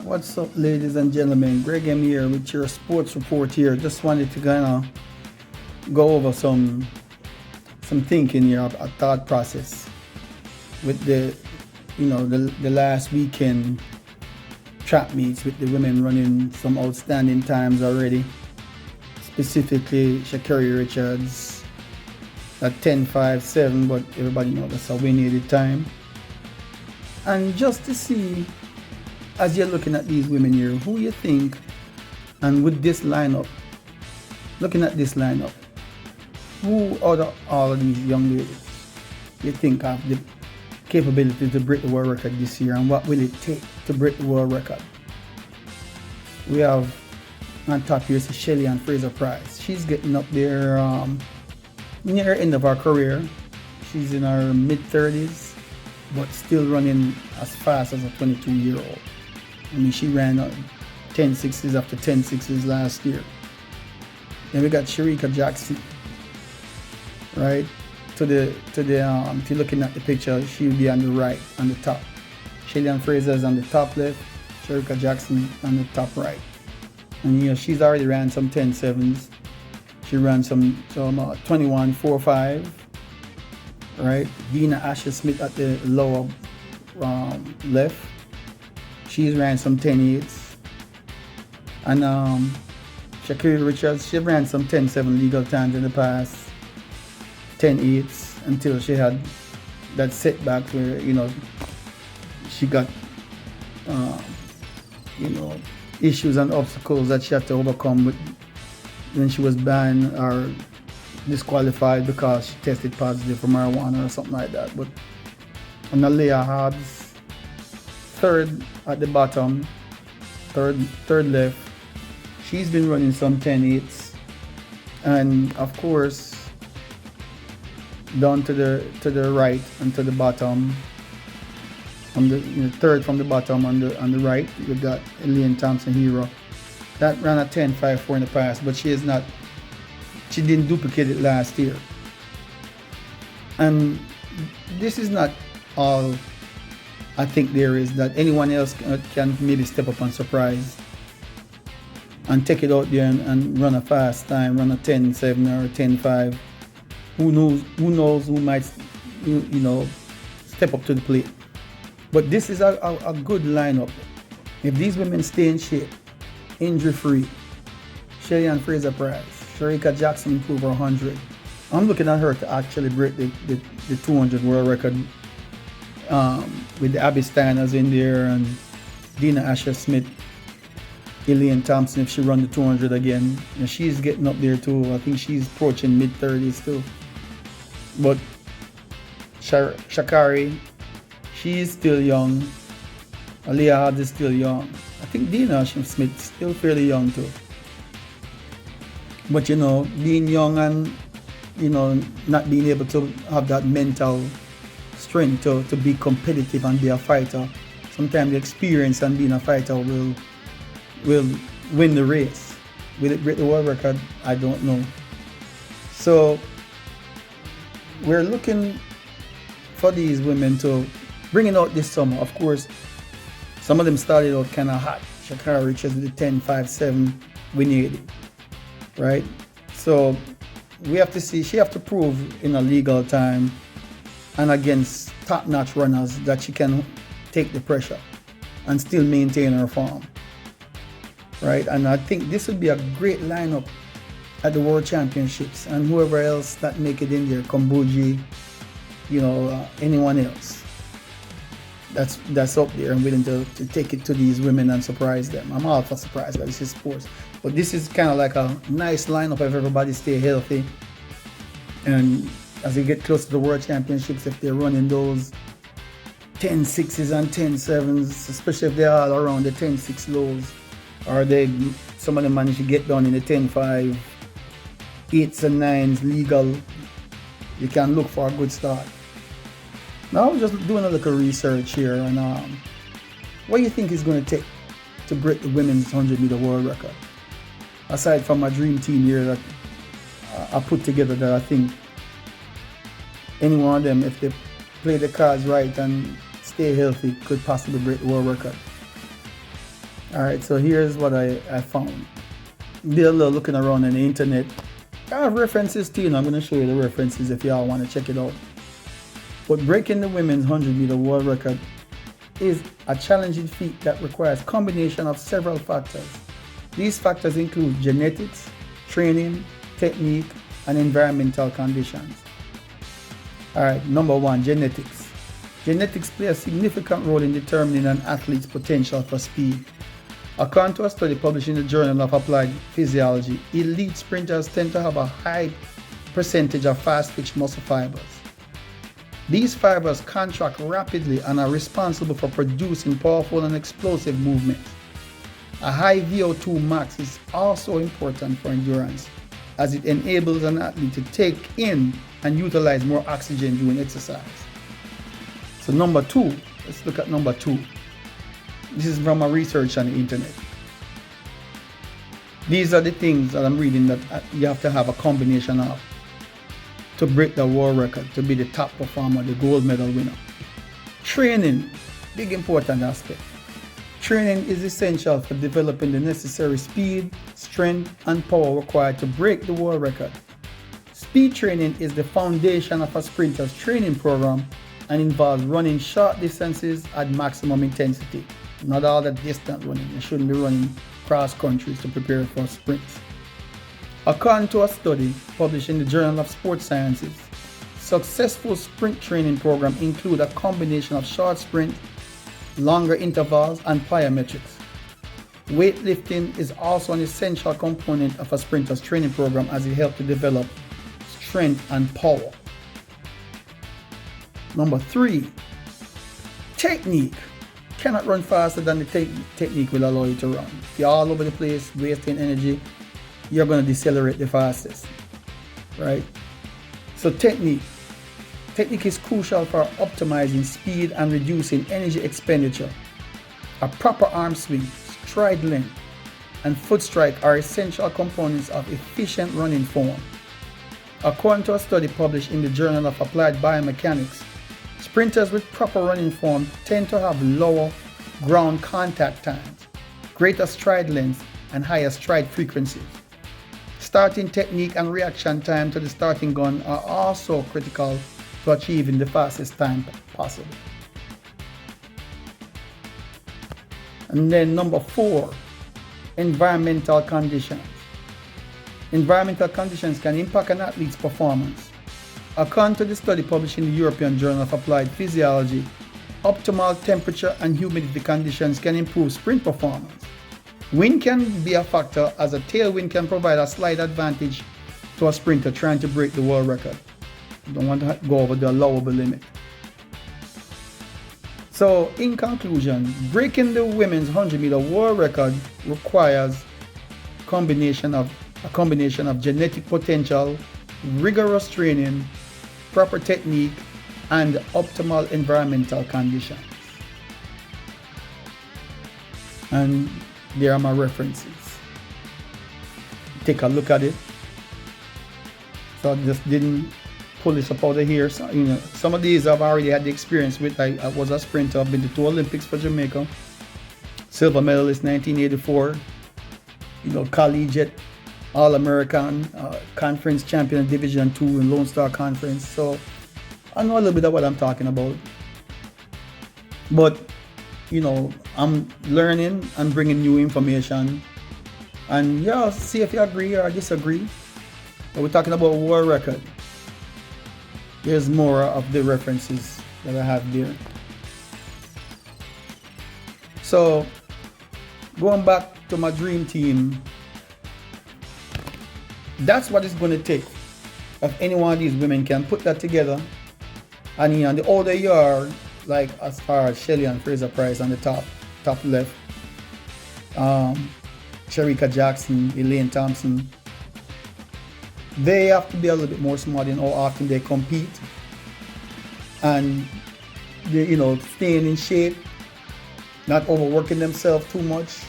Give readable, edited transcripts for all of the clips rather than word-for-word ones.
What's up, ladies and gentlemen? Greg M here with your sports report here. Just wanted to kind of go over some thinking here, a thought process with the last weekend track meets with the women running some outstanding times already. Specifically, Sha'Carri Richards at 10.57, but everybody knows that's a win-needed time. And just to see, as you're looking at these women here, who you think, and with this lineup, looking at this lineup, who out of all of these young ladies you think have the capability to break the world record this year, and what will it take to break the world record? We have on top here Shelly-Ann Fraser-Pryce. She's getting up there near the end of her career. She's in her mid-30s, but still running as fast as a 22-year-old. I mean, she ran 10.6s after 10.6s last year. Then we got Shericka Jackson, right? If you're looking at the picture, she'll be on the right, on the top. Shelly-Ann Fraser is on the top left, Shericka Jackson on the top right. And she's already ran some 10.7s. She ran some 21.45, right? Dina Asher-Smith at the lower left. She's ran some 10.8s. And Sha'Carri Richards, she ran some 10.7 legal times in the past, 10.8s, until she had that setback where, she got, issues and obstacles that she had to overcome when she was banned or disqualified because she tested positive for marijuana or something like that. But Leah Hobbs, third at the bottom, third left, she's been running some 10.8s, and of course down to the right and to the bottom, from the third from the bottom on the right, you've got Elaine Thompson-Herro. That ran a 10.54 in the past, but she didn't duplicate it last year. And this is not all I think there is, that anyone else can maybe step up and surprise and take it out there and run a fast time, run a 10.7 or a 10.5. Who knows who might step up to the plate. But this is a good lineup. If these women stay in shape, injury-free, Shelly-Ann Fraser-Pryce, Shericka Jackson improve her 100. I'm looking at her to actually break the 200 world record with the Abby Steiners in there and Dina Asher-Smith, Elaine Thompson if she run the 200 again. And she's getting up there too. I think she's approaching mid-30s too. But Sha'Carri, she is still young. Leah Hobbs is still young. I think Dina Asher-Smith is still fairly young too. But being young and not being able to have that mental strength to be competitive and be a fighter, sometimes the experience and being a fighter will win the race. Will it break the world record? I don't know. So we're looking for these women to bring it out this summer. Of course, some of them started out kind of hot. Sha'Carri Richards with the 10.57, we need it, right? So we have to see, she have to prove in a legal time and against top-notch runners that she can take the pressure and still maintain her form, right? And I think this would be a great lineup at the World Championships, and whoever else that make it in there, Kombuji, anyone else that's up there and willing to take it to these women and surprise them. I'm all for surprise, but this is sports. But this is kind of like a nice lineup if everybody stay healthy. And as they get close to the World Championships, if they're running those 10.6s and 10.7s, especially if they're all around the 10.6 lows, or some of them manage to get down in the 10.5, 8s and 9s legal, you can look for a good start. Now I'm just doing a little research here, and what do you think is going to take to break the women's 100-meter world record? Aside from my dream team here that I put together, that I think any one of them, if they play the cards right and stay healthy, could possibly break the world record. All right, so here's what I found. Did a little looking around on the internet. I have references too, and I'm going to show you the references if y'all want to check it out. But breaking the women's 100-meter world record is a challenging feat that requires a combination of several factors. These factors include genetics, training, technique, and environmental conditions. All right, number one, genetics. Genetics play a significant role in determining an athlete's potential for speed. According to a study published in the Journal of Applied Physiology, elite sprinters tend to have a high percentage of fast-twitch muscle fibers. These fibers contract rapidly and are responsible for producing powerful and explosive movements. A high VO2 max is also important for endurance, as it enables an athlete to take in and utilize more oxygen during exercise. So number two, let's look at number two. This is from my research on the internet. These are the things that I'm reading that you have to have a combination of to break the world record, to be the top performer, the gold medal winner. Training, big important aspect. Training is essential for developing the necessary speed, strength, and power required to break the world record. Speed training is the foundation of a sprinter's training program and involves running short distances at maximum intensity. Not all that distance running. You shouldn't be running cross countries to prepare for sprints. According to a study published in the Journal of Sports Sciences, successful sprint training programs include a combination of short sprints, longer intervals, and plyometrics. Weightlifting is also an essential component of a sprinter's training program as it helps to develop strength and power. Number three, technique. Cannot run faster than the technique will allow you to run. If you're all over the place wasting energy, you're going to decelerate the fastest, right? So technique is crucial for optimizing speed and reducing energy expenditure. A proper arm swing, stride length, and foot strike are essential components of efficient running form. According to a study published in the Journal of Applied Biomechanics, sprinters with proper running form tend to have lower ground contact times, greater stride lengths, and higher stride frequencies. Starting technique and reaction time to the starting gun are also critical to achieving the fastest time possible. And then number four, environmental conditions. Environmental conditions can impact an athlete's performance. According to the study published in the European Journal of Applied Physiology, optimal temperature and humidity conditions can improve sprint performance. Wind can be a factor, as a tailwind can provide a slight advantage to a sprinter trying to break the world record. You don't want to go over the allowable limit. So in conclusion, breaking the women's 100-meter world record requires a combination of genetic potential, rigorous training, proper technique, and optimal environmental conditions. And there are my references. Take a look at it. So I just didn't pull this up out of here. So, some of these I've already had the experience with. I was a sprinter. I've been to 2 Olympics for Jamaica. Silver medalist 1984. Collegiate All-American, conference champion Division II in Lone Star Conference. So I know a little bit of what I'm talking about. But, I'm learning and bringing new information. And see if you agree or disagree. But we're talking about world record. There's more of the references that I have there. So, going back to my dream team, that's what it's going to take. If any one of these women can put that together, and the older you are, like as far as Shelly and Fraser Price on the top left, Shericka Jackson, Elaine Thompson, they have to be a little bit more smart in how often they compete, and they, staying in shape, not overworking themselves too much,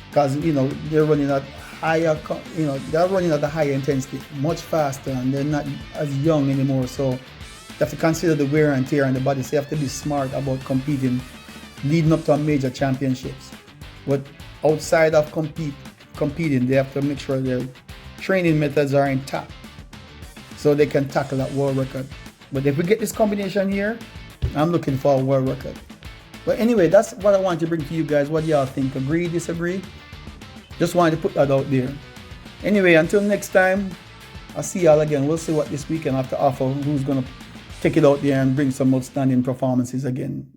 because they're running at they're running at a higher intensity, much faster, and they're not as young anymore. So you have to consider the wear and tear on the body. So you have to be smart about competing, leading up to a major championships. But outside of competing, they have to make sure their training methods are intact so they can tackle that world record. But if we get this combination here, I'm looking for a world record. But anyway, that's what I want to bring to you guys. What do y'all think? Agree, disagree? Just wanted to put that out there. Anyway, until next time, I'll see y'all again. We'll see what this weekend have to offer, who's going to take it out there and bring some outstanding performances again.